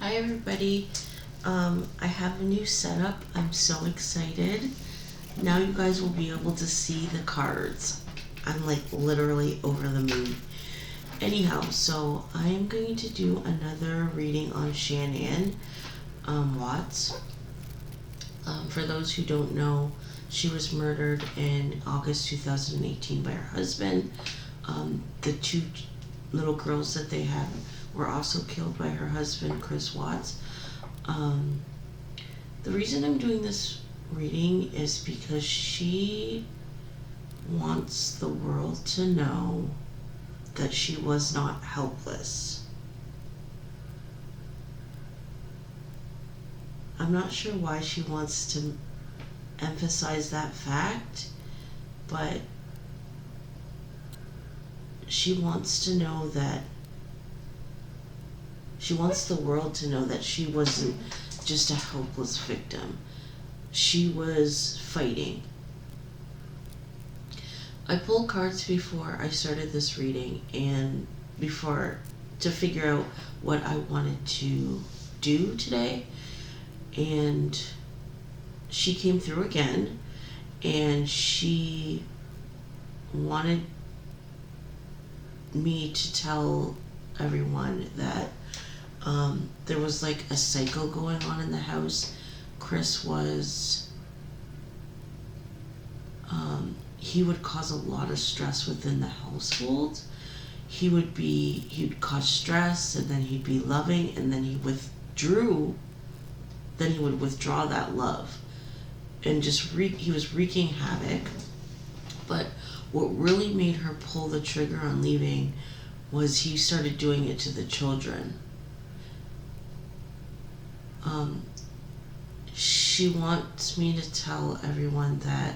Hi everybody. I have a new setup. I'm so excited. Now you guys will be able to see the cards. I'm like literally over the moon. Anyhow, so I am going to do another reading on Shanann Watts. For those who don't know, she was murdered in August 2018 by her husband. The two little girls that they had were also killed by her husband, Chris Watts. The reason I'm doing this reading is because she wants the world to know that she was not helpless. I'm not sure why she wants to emphasize that fact, but she wants to know that she wants the world to know that she wasn't just a helpless victim. She was fighting. I pulled cards before I started this reading and to figure out what I wanted to do today, and she came through again, and she wanted me to tell everyone that there was like a cycle going on in the house. Chris was, he would cause a lot of stress within the household. He'd cause stress, and then he'd be loving, and then he would withdraw that love, and he was wreaking havoc. But what really made her pull the trigger on leaving was he started doing it to the children. She wants me to tell everyone that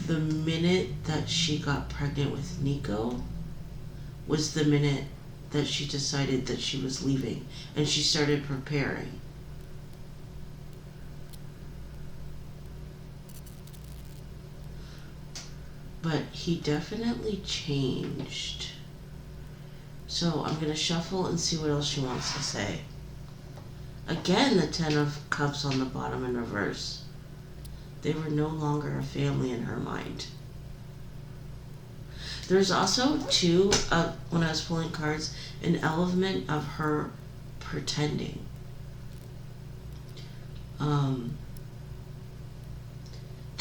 the minute that she got pregnant with Nico was the minute that she decided that she was leaving, and she started preparing. But he definitely changed. So I'm going to shuffle and see what else she wants to say. Again, the Ten of Cups on the bottom in reverse. They were no longer a family in her mind. There's also too, when I was pulling cards, an element of her pretending. To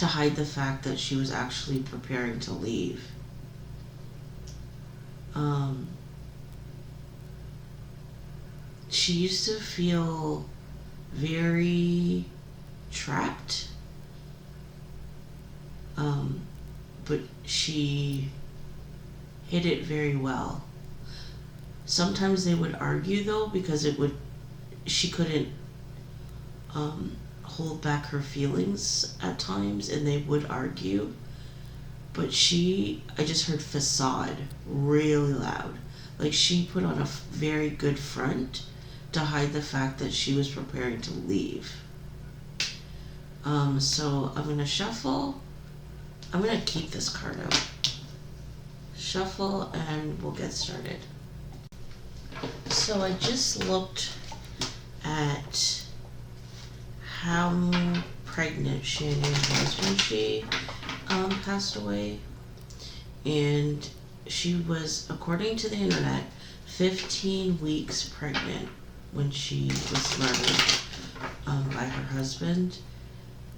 hide the fact that she was actually preparing to leave. She used to feel very trapped, but she hid it very well. Sometimes they would argue though, because she couldn't hold back her feelings at times, and they would argue. But I just heard facade really loud. Like she put on a very good front to hide the fact that she was preparing to leave. So I'm going to shuffle. I'm going to keep this card out. Shuffle and we'll get started. So I just looked at how pregnant Shanann was when she passed away. And she was, according to the internet, 15 weeks pregnant when she was murdered by her husband.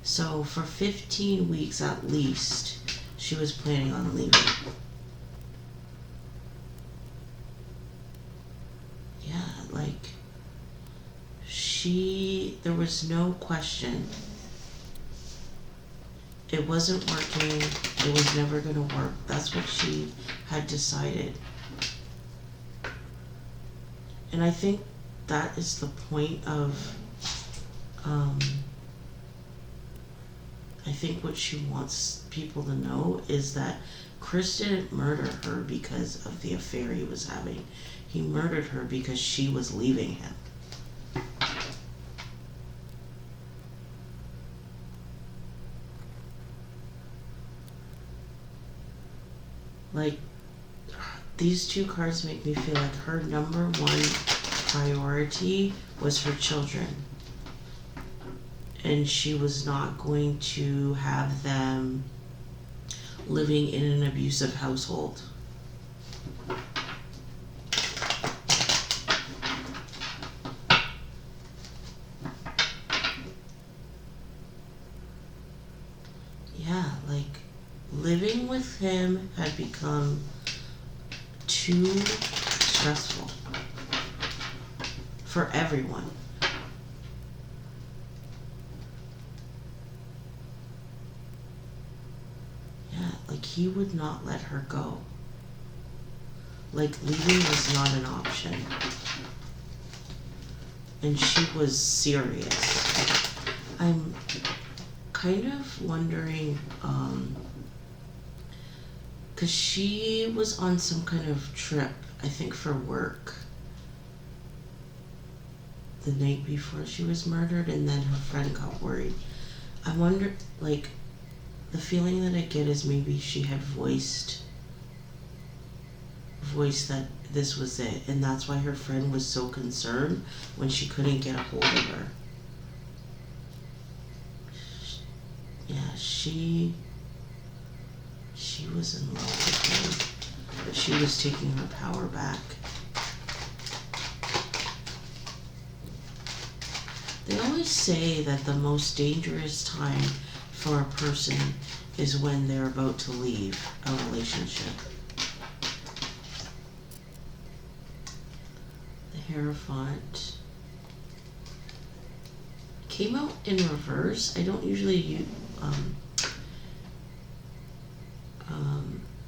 So for 15 weeks at least, she was planning on leaving. Yeah, like there was no question. It wasn't working. It was never going to work. That's what she had decided. And I think that is the point of, I think what she wants people to know is that Chris didn't murder her because of the affair he was having. He murdered her because she was leaving him. Like, these two cards make me feel like her number one priority was her children. And she was not going to have them living in an abusive household. Yeah, like living with him had become too stressful for everyone. Yeah, like he would not let her go. Like leaving was not an option. And she was serious. I'm kind of wondering, because she was on some kind of trip, I think for work, the night before she was murdered, and then her friend got worried. I wonder, like, the feeling that I get is maybe she had voiced that this was it, and that's why her friend was so concerned when she couldn't get a hold of her. Yeah, she was in love with him, but she was taking her power back. They always say that the most dangerous time for a person is when they're about to leave a relationship. The Hierophant came out in reverse. I don't usually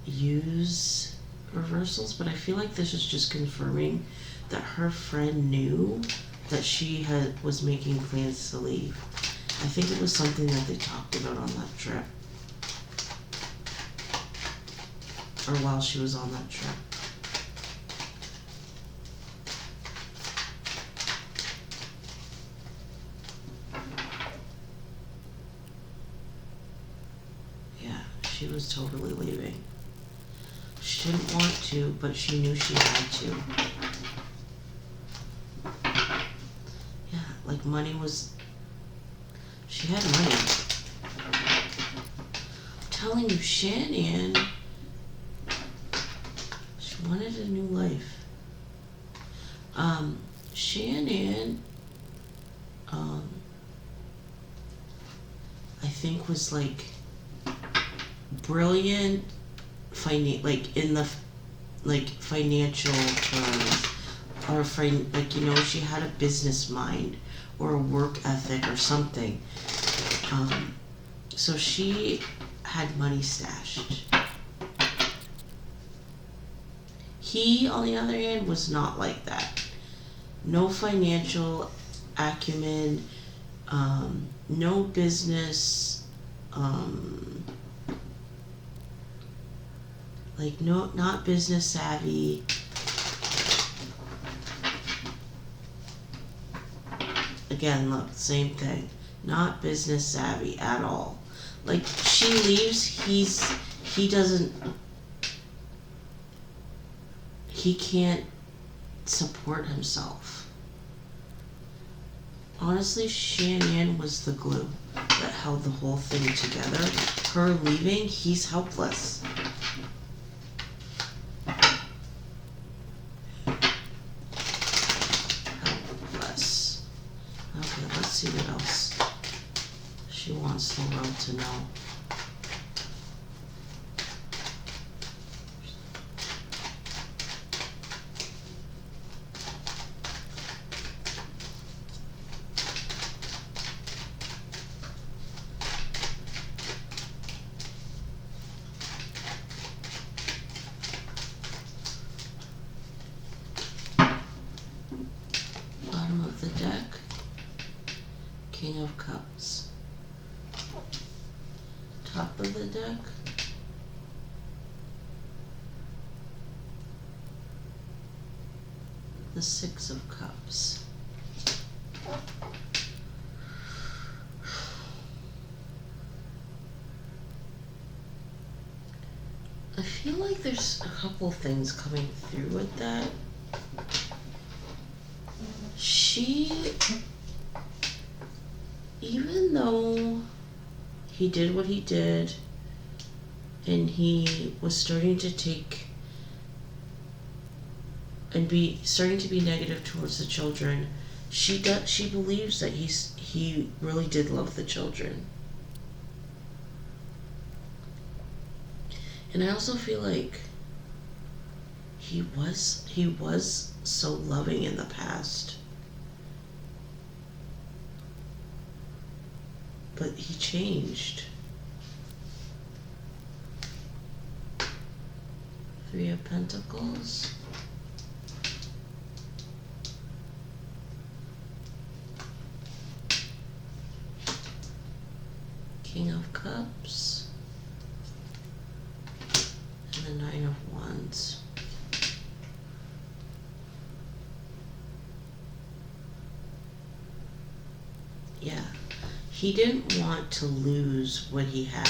use reversals, but I feel like this is just confirming that her friend knew that she was making plans to leave. I think it was something that they talked about on that trip, or while she was on that trip. Yeah, she was totally leaving. She didn't want to, but she knew she had to. Yeah, like money was... She had money. I'm telling you, Shanann, she wanted a new life. Shanann, I think was like brilliant, like in the like financial terms, or like, you know, she had a business mind or a work ethic or something. So she had money stashed. He, on the other hand, was not like that. No financial acumen, no business, like not business savvy. Again, look, same thing. Not business savvy at all. Like, she leaves, he can't support himself. Honestly, Shanann was the glue that held the whole thing together. Her leaving, he's helpless. Helpless. Okay, let's see what else she wants the world to know. Bottom of the deck, King of Cups. Top of the deck, the Six of Cups. I feel like there's a couple things coming through with that. even though he did what he did and he was starting to take and be starting to be negative towards the children, she believes that he really did love the children. And I also feel like he was so loving in the past. But he changed. Three of Pentacles. King of Cups. And the Nine of Wands. Yeah. He didn't want to lose what he had.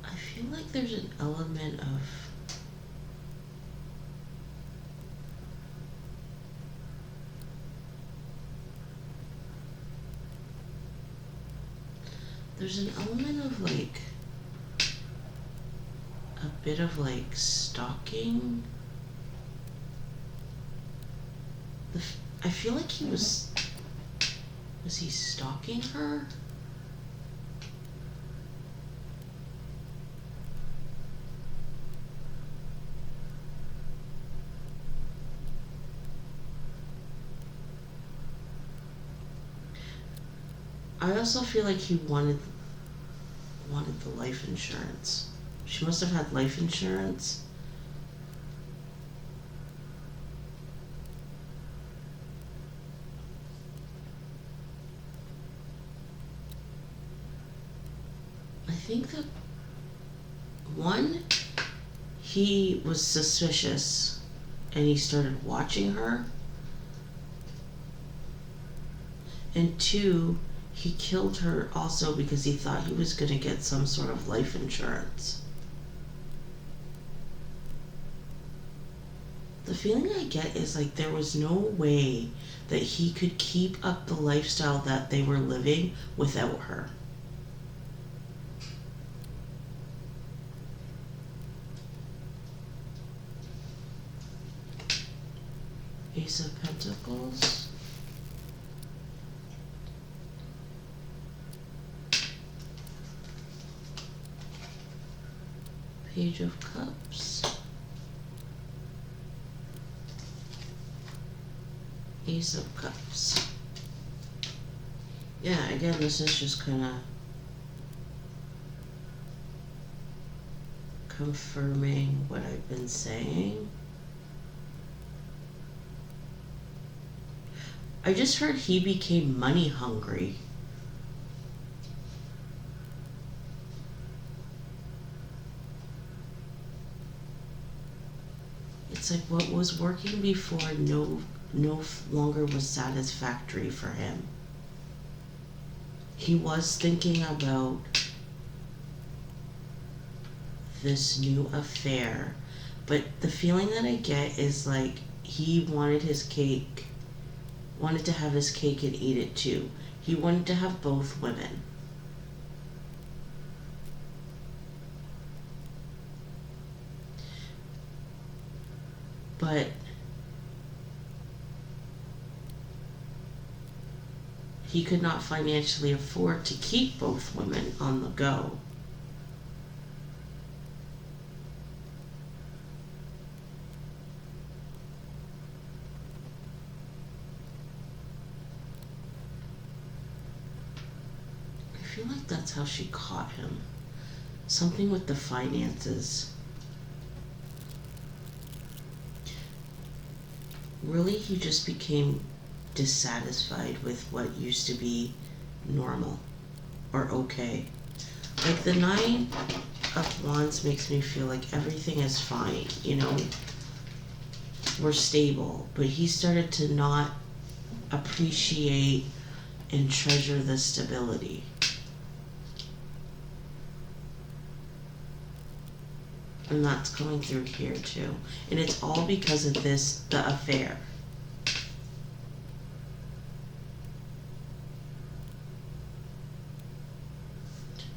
I feel like there's an element of like a bit of like stalking. I feel like was he stalking her? I also feel like he wanted the life insurance. She must have had life insurance. I think that one, he was suspicious and he started watching her. And two, he killed her also because he thought he was going to get some sort of life insurance. The feeling I get is like there was no way that he could keep up the lifestyle that they were living without her. Ace of Pentacles. Page of Cups. Ace of Cups. Yeah, again, this is just kind of confirming what I've been saying. I just heard he became money hungry. It's like what was working before no longer was satisfactory for him. He was thinking about this new affair, but the feeling that I get is like he wanted his cake, wanted to have his cake and eat it too. He wanted to have both women. But he could not financially afford to keep both women on the go. I feel like that's how she caught him. Something with the finances. Really, he just became dissatisfied with what used to be normal or okay. Like the Nine of Wands makes me feel like everything is fine, you know? We're stable. But he started to not appreciate and treasure the stability. And that's coming through here too. And it's all because of this, the affair.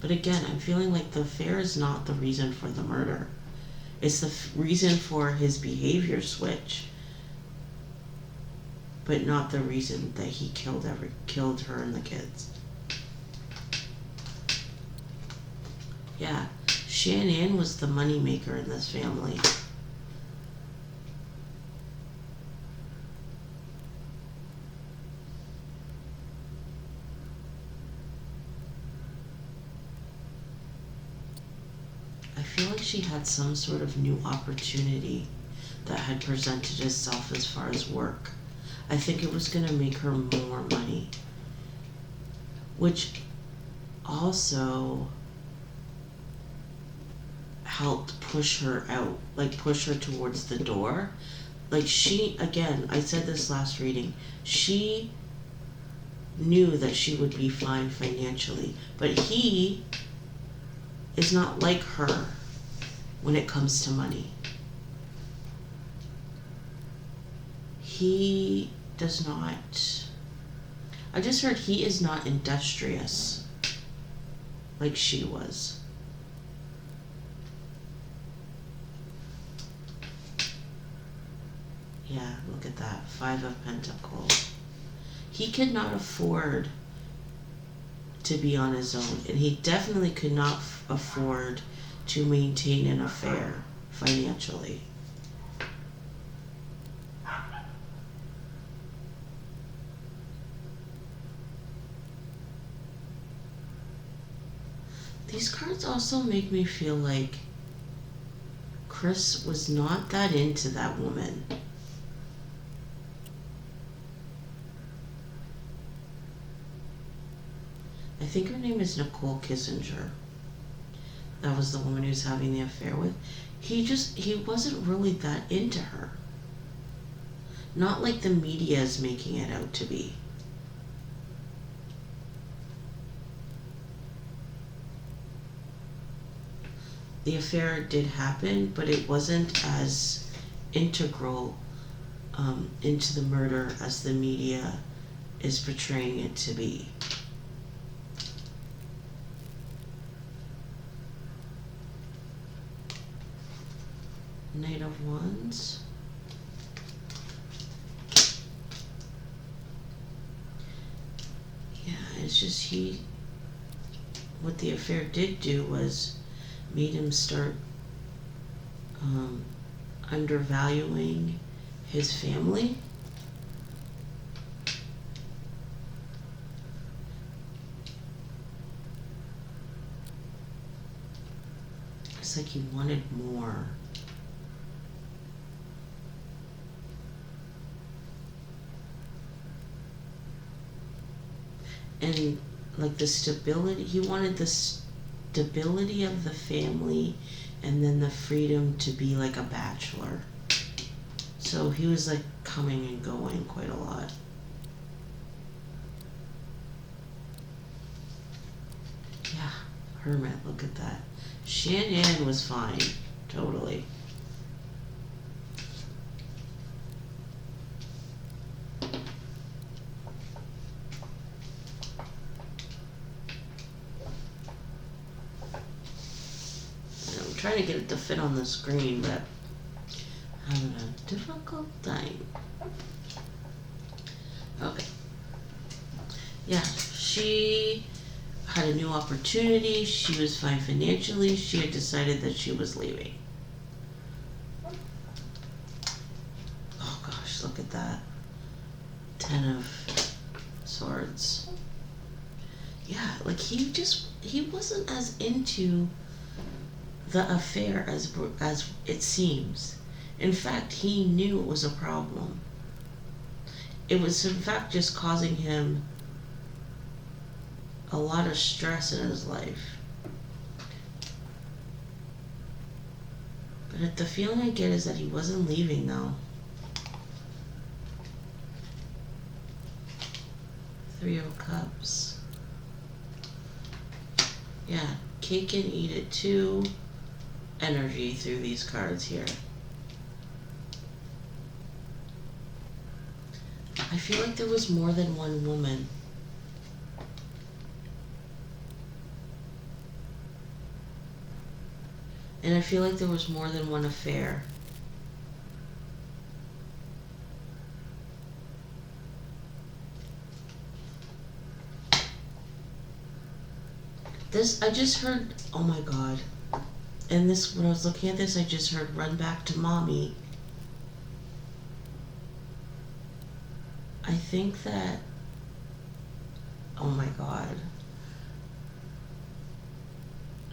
But again, I'm feeling like the affair is not the reason for the murder. It's the reason for his behavior switch, but not the reason that he killed her and the kids. Yeah, Shanann was the moneymaker in this family. I feel like she had some sort of new opportunity that had presented itself as far as work. I think it was going to make her more money, which also helped push her out, like push her towards the door. Like she, again, I said this last reading, she knew that she would be fine financially, but he is not like her when it comes to money. He does not, I just heard he is not industrious like she was. Yeah, look at that, 5 of Pentacles. He could not afford to be on his own, and he definitely could not afford to maintain an affair financially. These cards also make me feel like Chris was not that into that woman. I think her name is Nicole Kissinger. That was the woman he was having the affair with. He wasn't really that into her. Not like the media is making it out to be. The affair did happen, but it wasn't as integral into the murder as the media is portraying it to be. Knight of Wands. Yeah, it's just what the affair did do was made him start undervaluing his family. It's like he wanted more. And like the stability, he wanted the stability of the family and then the freedom to be like a bachelor. So he was like coming and going quite a lot. Yeah, Hermit, look at that. Shanann was fine, totally. Trying to get it to fit on the screen, but having a difficult time. Okay. Yeah, she had a new opportunity. She was fine financially. She had decided that she was leaving. Oh gosh, look at that. 10 of Swords. Yeah, like he wasn't as into the affair as it seems. In fact, he knew it was a problem. It was in fact just causing him a lot of stress in his life. But the feeling I get is that he wasn't leaving though. 3 of Cups. Yeah, cake and eat it too. energy through these cards here. I feel like there was more than one woman. And I feel like there was more than one affair. This, I just heard, oh my god. And this, when I was looking at this, I just heard run back to mommy. I think that, oh my god,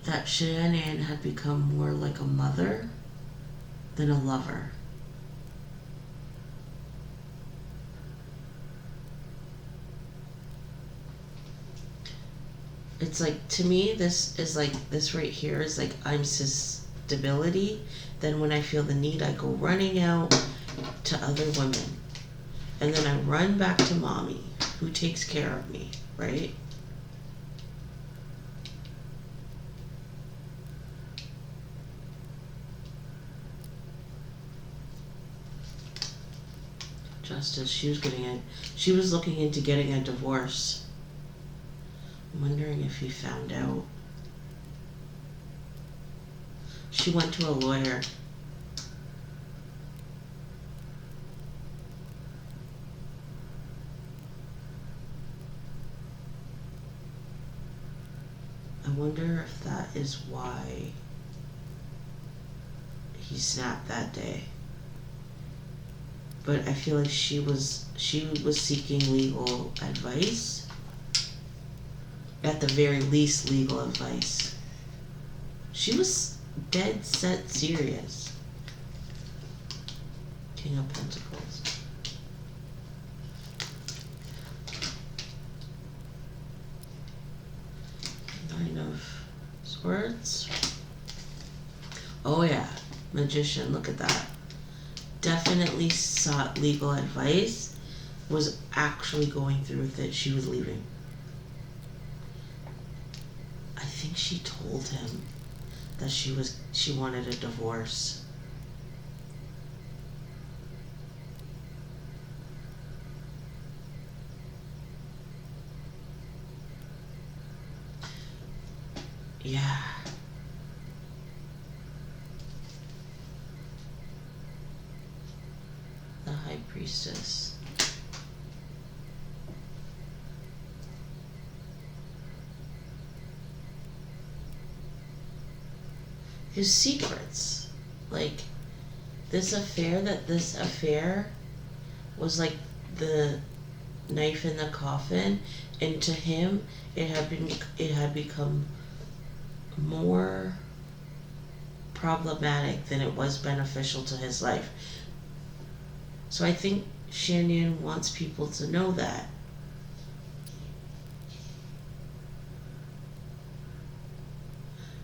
that Shanann had become more like a mother than a lover. It's like, to me, this is like, this right here is like, I'm stability. Then when I feel the need, I go running out to other women. And then I run back to mommy, who takes care of me, right? Justice, she was looking into getting a divorce. I'm wondering if he found out. She went to a lawyer. I wonder if that is why he snapped that day. But I feel like she was seeking legal advice. At the very least, legal advice. She was dead set serious. King of Pentacles. Nine of Swords. Oh yeah, Magician, look at that. Definitely sought legal advice, was actually going through with it. She was leaving. I think she told him that she wanted a divorce. Yeah. The High Priestess. His secrets. Like, this affair was like the knife in the coffin, and to him it had become more problematic than it was beneficial to his life. So I think Shanann wants people to know that.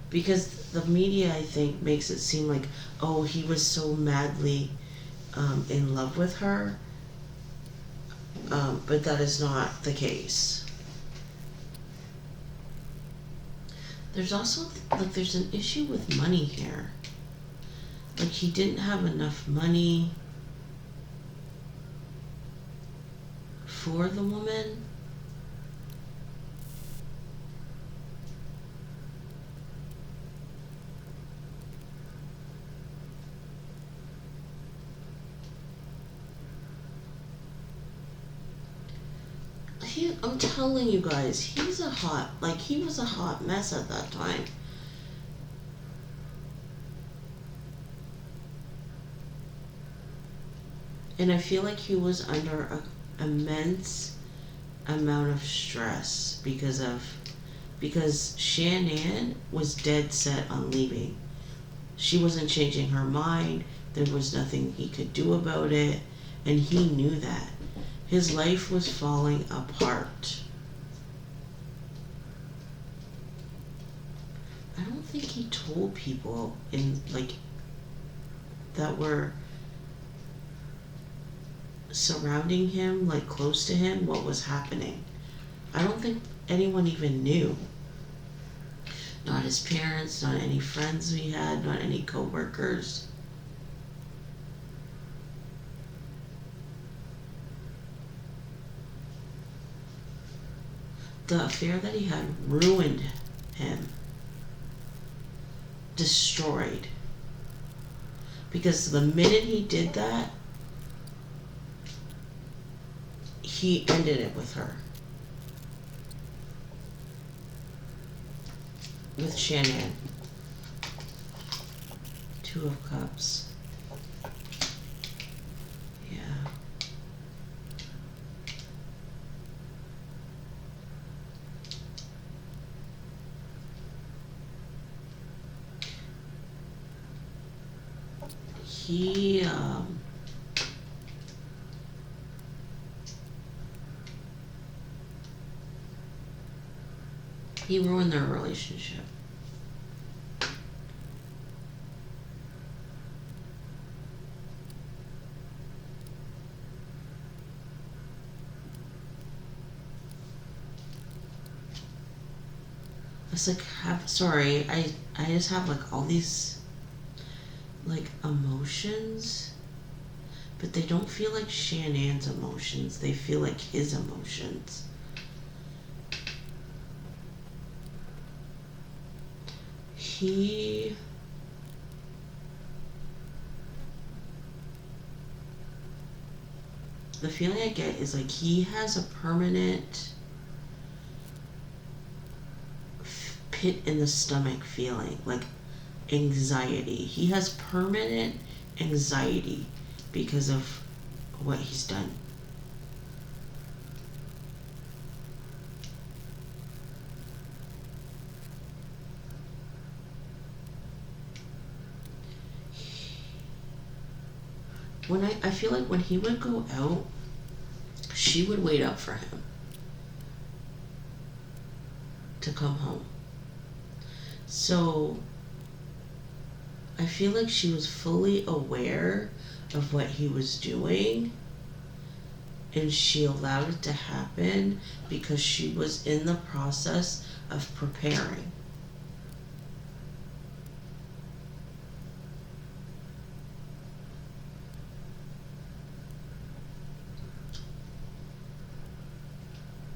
Because the media, I think, makes it seem like, oh, he was so madly in love with her. But that is not the case. There's also, like, there's an issue with money here. Like, he didn't have enough money for the woman. I'm telling you guys, he was a hot mess at that time. And I feel like he was under an immense amount of stress because Shanann was dead set on leaving. She wasn't changing her mind. There was nothing he could do about it, and he knew that. His life was falling apart. I don't think he told people that were surrounding him, like close to him, what was happening. I don't think anyone even knew. Not his parents, not any friends we had, not any co-workers. The affair that he had ruined him. Destroyed. Because the minute he did that, he ended it with her. With Shanann. Two of Cups. Yeah. He ruined their relationship. It's like, sorry, I just have like all these like emotions, but they don't feel like Shanann's emotions. They feel like his emotions. The feeling I get is like he has a permanent pit in the stomach feeling, like anxiety. He has permanent anxiety because of what he's done. I feel like when he would go out, she would wait up for him to come home. So I feel like she was fully aware of what he was doing, and she allowed it to happen because she was in the process of preparing.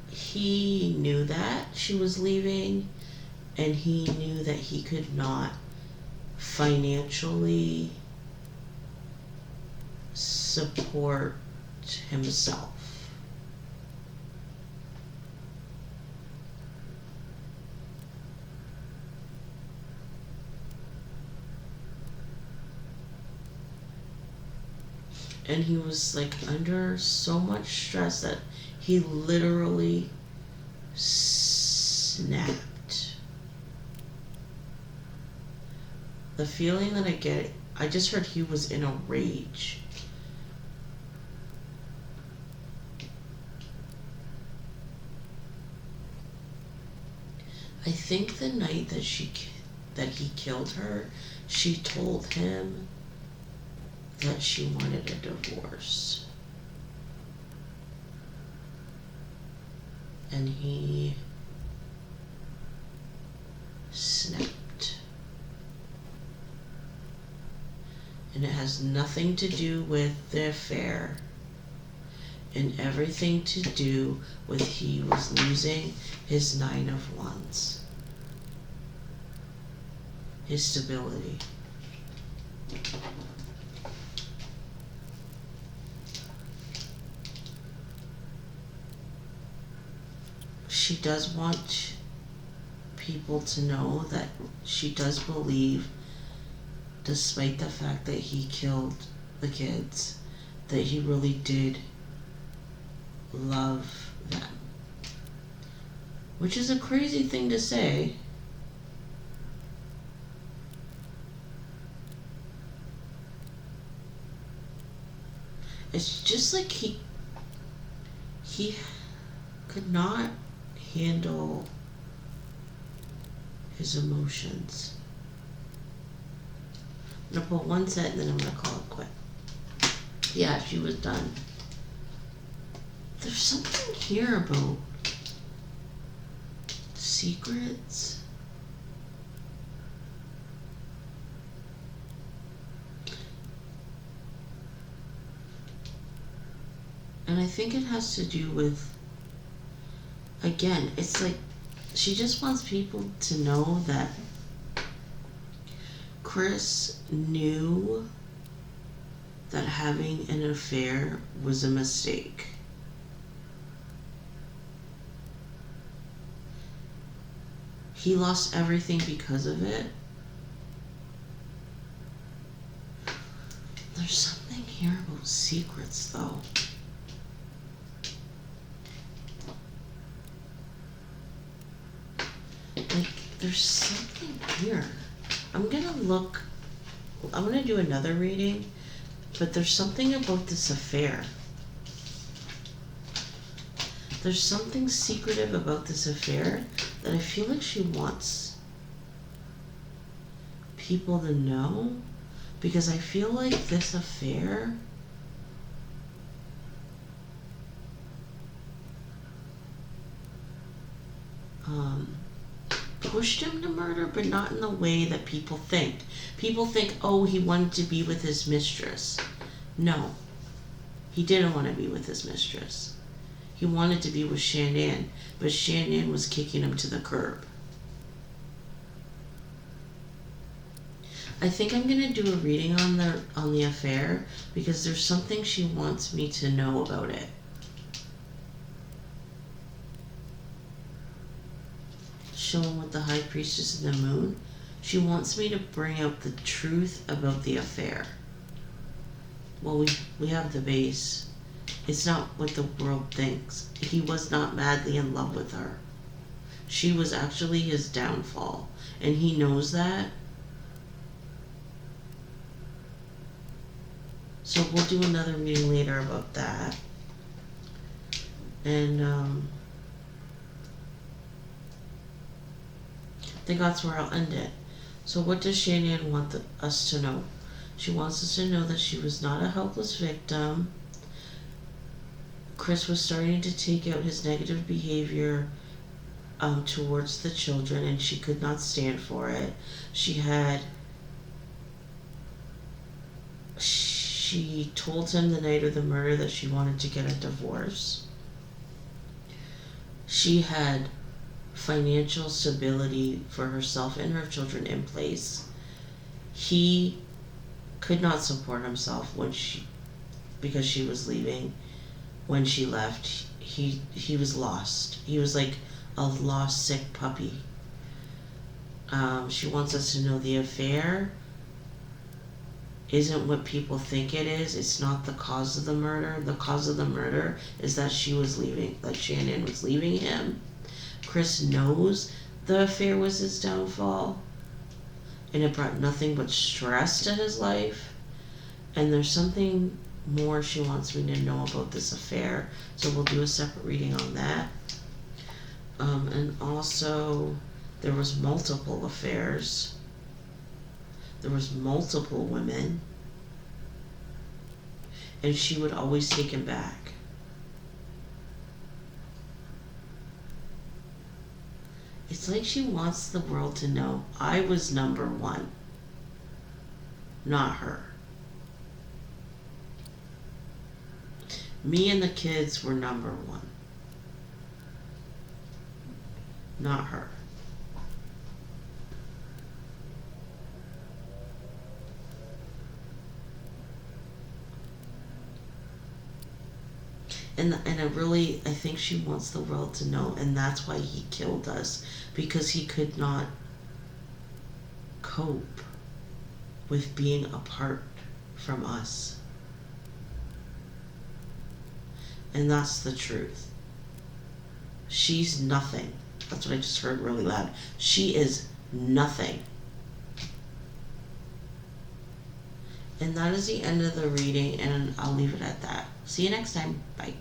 He knew that she was leaving, and he knew that he could not financially support himself. And he was like under so much stress that he literally snapped. The feeling that I get, I just heard he was in a rage. I think the night that he killed her, she told him that she wanted a divorce. And he snapped. And it has nothing to do with the affair, and everything to do with he was losing his 9 of Wands. His stability. She does want people to know that she does believe, despite the fact that he killed the kids, that he really did love them. Which is a crazy thing to say. It's just like he could not handle his emotions. I'm gonna put one set and then I'm gonna call it quit. Yeah, she was done. There's something here about secrets. think it has to do with, again, it's like she just wants people to know that Chris knew that having an affair was a mistake. He lost everything because of it. There's something here about secrets, though. Like, there's something here. I'm gonna do another reading, but there's something about this affair. There's something secretive about this affair that I feel like she wants people to know, because I feel like this affair pushed him to murder, but not in the way that people think. People think, oh, he wanted to be with his mistress. No, he didn't want to be with his mistress. He wanted to be with Shanann, but Shanann was kicking him to the curb. I think I'm gonna do a reading on the affair, because there's something she wants me to know about it. Showing with the High Priestess and the Moon, she wants me to bring out the truth about the affair. Well, we have the base. It's not what the world thinks. He was not madly in love with her. She was actually his downfall, and he knows that. So we'll do another reading later about that. And I think that's where I'll end it. So what does Shanann want us to know? She wants us to know that she was not a helpless victim. Chris was starting to take out his negative behavior towards the children, and she could not stand for it. She told him the night of the murder that she wanted to get a divorce. She had financial stability for herself and her children in place. He could not support himself because she was leaving. When she left, he was lost. He was like a lost, sick puppy. She wants us to know the affair isn't what people think it is. It's not the cause of the murder. The cause of the murder is that Shanann was leaving him. Chris knows the affair was his downfall, and it brought nothing but stress to his life. And there's something more she wants me to know about this affair, so we'll do a separate reading on that. And also, there was multiple affairs. There was multiple women, and she would always take him back. It's like she wants the world to know I was number one, not her. Me and the kids were number one, not her. And I think she wants the world to know, and that's why he killed us, because he could not cope with being apart from us. And that's the truth. She's nothing. That's what I just heard really loud. She is nothing. And that is the end of the reading, and I'll leave it at that. See you next time. Bye.